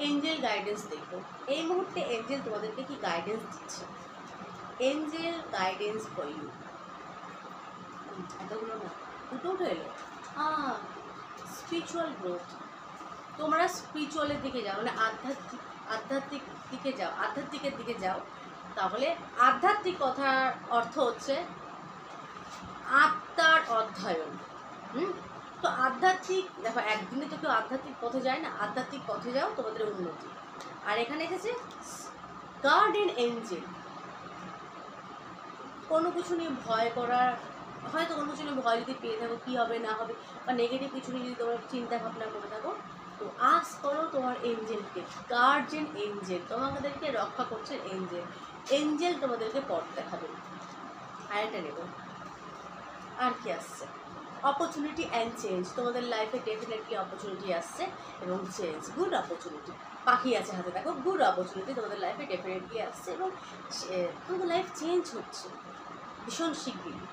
Angel guidance দেখো এই মুহূর্তে এঞ্জেল তোমাদেরকে কি গাইডেন্স দিচ্ছে। এঞ্জেল গাইডেন্স ফর ইউ, এতগুলো না, দুটো উঠে এলো। স্পিরিচুয়াল গ্রোথ, তোমরা স্পিরিচুয়ালের দিকে যাও, মানে আধ্যাত্মিক দিকে যাও, আধ্যাত্মিকের দিকে যাও। তাহলে আধ্যাত্মিক কথার অর্থ হচ্ছে আত্মার অধ্যয়ন। তো আধ্যাত্মিক দেখো, একদিনে তো কেউ আধ্যাত্মিক পথে যায় না, আধ্যাত্মিক পথে যাও, তোমাদের উন্নতি। আর এখানে এসেছে গার্ডিয়ান এঞ্জেল। কোনো কিছু নিয়ে ভয় করার, হয়তো কোনো কিছু নিয়ে ভয় যদি পেয়ে থাকো কী হবে না হবে, বা নেগেটিভ কিছু নিয়ে যদি তোমরা চিন্তা ভাবনা করে থাকো, তো আজ করো তোমার এঞ্জেলকে, গার্জিয়ান এঞ্জেল তোমাদেরকে রক্ষা করছে। এঞ্জেল, এঞ্জেল তোমাদেরকে পথ দেখাবে। আরেকটা নেব, আর কি আসছে, অপরচুনিটি অ্যান্ড চেঞ্জ। তোমাদের লাইফে ডেফিনেটলি অপরচুনিটি আসছে এবং চেঞ্জ, গুড অপরচুনিটি। পাখি আছে হাতে, দেখো, গুড অপরচুনিটি তোমাদের লাইফে ডেফিনেটলি আসছে এবং তোমাদের লাইফ চেঞ্জ হচ্ছে ভীষণ শিগগিরই।